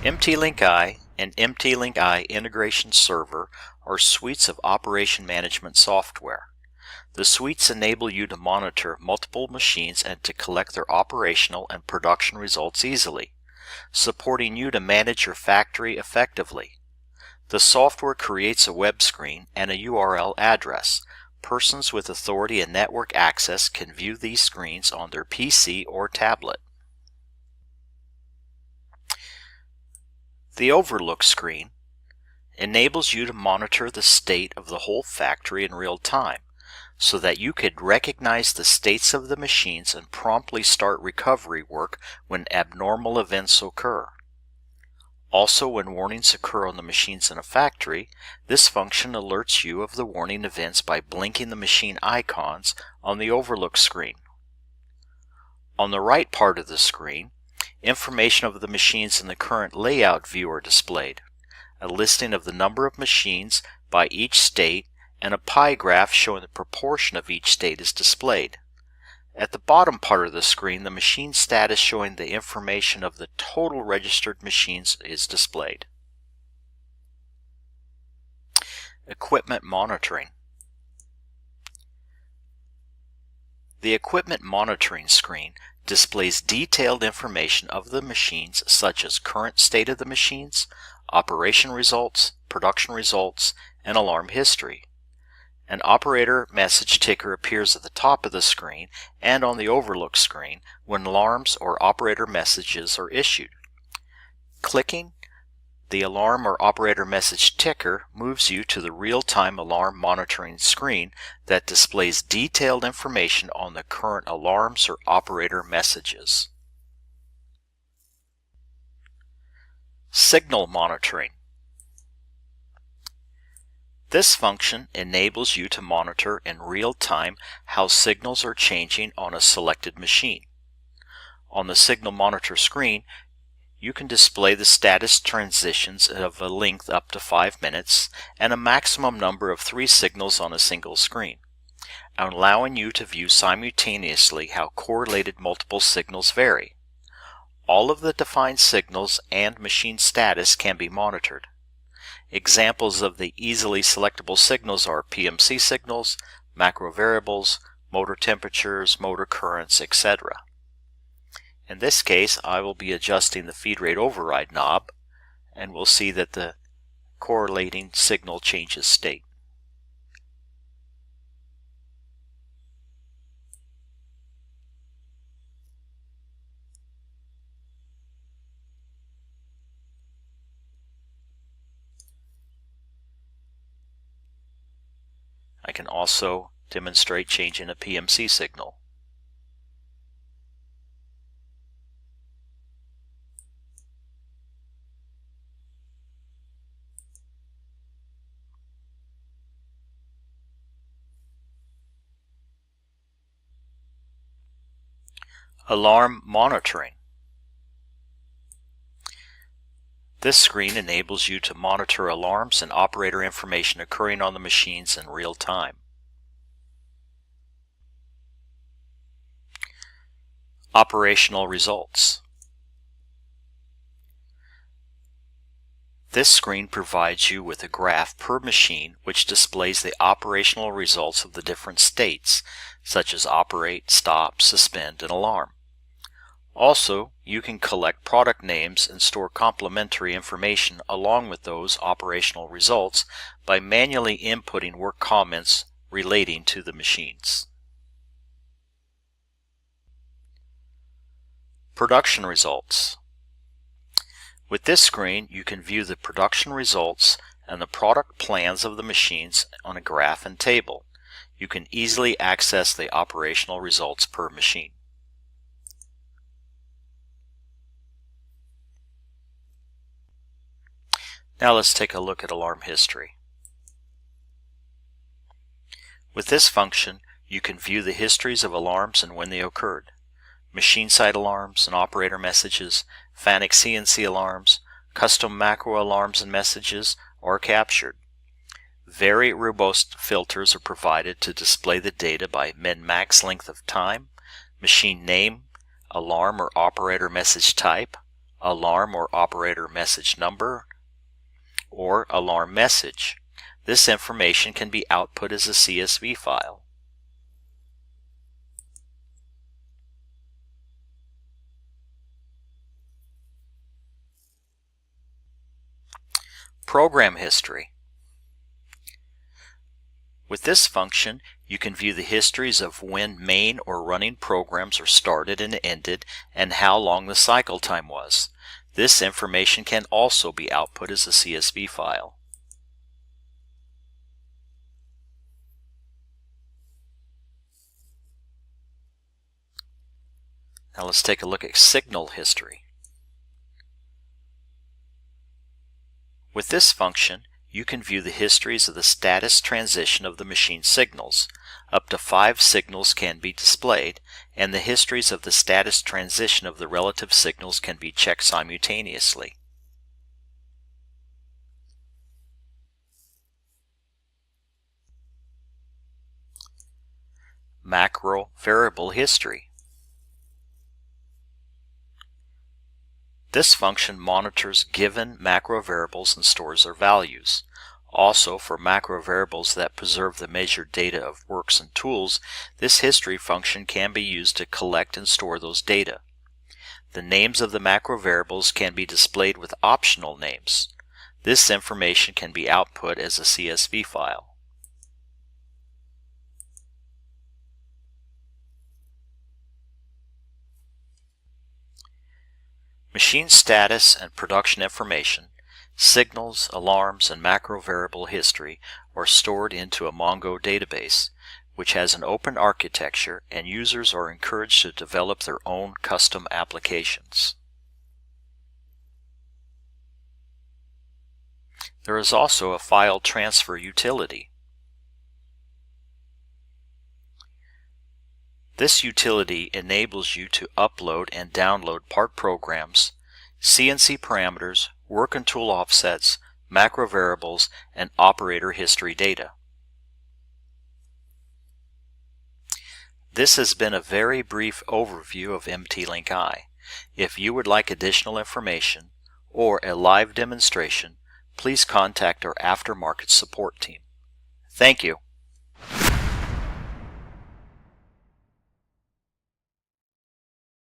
MT-LINKi and MT-LINKi Integration Server are suites of operation management software. The suites enable you to monitor multiple machines and to collect their operational and production results easily, supporting you to manage your factory effectively. The software creates a web screen and a URL address. Persons with authority and network access can view these screens on their PC or tablet. The Overlook screen enables you to monitor the state of the whole factory in real time, so that you could recognize the states of the machines and promptly start recovery work when abnormal events occur. Also, when warnings occur on the machines in a factory, this function alerts you of the warning events by blinking the machine icons on the Overlook screen. On the right part of the screen, information of the machines in the current layout view are displayed. A listing of the number of machines by each state and a pie graph showing the proportion of each state is displayed. At the bottom part of the screen, the machine status showing the information of the total registered machines is displayed. Equipment monitoring. The equipment monitoring screen displays detailed information of the machines such as current state of the machines, operation results, production results, and alarm history. An operator message ticker appears at the top of the screen and on the Overlook screen when alarms or operator messages are issued. Clicking the alarm or operator message ticker moves you to the real-time alarm monitoring screen that displays detailed information on the current alarms or operator messages. Signal monitoring. This function enables you to monitor in real time how signals are changing on a selected machine. On the Signal Monitor screen, you can display the status transitions of a length up to 5 minutes and a maximum number of 3 signals on a single screen, allowing you to view simultaneously how correlated multiple signals vary. All of the defined signals and machine status can be monitored. Examples of the easily selectable signals are PMC signals, macro variables, motor temperatures, motor currents, etc. In this case, I will be adjusting the feed rate override knob, and we'll see that the correlating signal changes state. I can also demonstrate changing a PMC signal. Alarm monitoring. This screen enables you to monitor alarms and operator information occurring on the machines in real time. Operational results. This screen provides you with a graph per machine which displays the operational results of the different states, such as operate, stop, suspend, and alarm. Also, you can collect product names and store complementary information along with those operational results by manually inputting work comments relating to the machines. Production results. With this screen, you can view the production results and the product plans of the machines on a graph and table. You can easily access the operational results per machine. Now let's take a look at alarm history. With this function, you can view the histories of alarms and when they occurred. Machine side alarms and operator messages, FANUC CNC alarms, custom macro alarms and messages are captured. Very robust filters are provided to display the data by min-max length of time, machine name, alarm or operator message type, alarm or operator message number, or alarm message. This information can be output as a CSV file. Program history. With this function, you can view the histories of when main or running programs are started and ended and how long the cycle time was. This information can also be output as a CSV file. Now let's take a look at signal history. With this function, you can view the histories of the status transition of the machine signals. Up to 5 signals can be displayed, and the histories of the status transition of the relative signals can be checked simultaneously. Macro variable history. This function monitors given macro variables and stores their values. Also, for macro variables that preserve the measured data of works and tools, this history function can be used to collect and store those data. The names of the macro variables can be displayed with optional names. This information can be output as a CSV file. Machine status and production information, signals, alarms, and macro variable history are stored into a Mongo database, which has an open architecture, and users are encouraged to develop their own custom applications. There is also a file transfer utility. This utility enables you to upload and download part programs, CNC parameters, work and tool offsets, macro variables, and operator history data. This has been a very brief overview of MT-LINKi. If you would like additional information or a live demonstration, please contact our aftermarket support team. Thank you.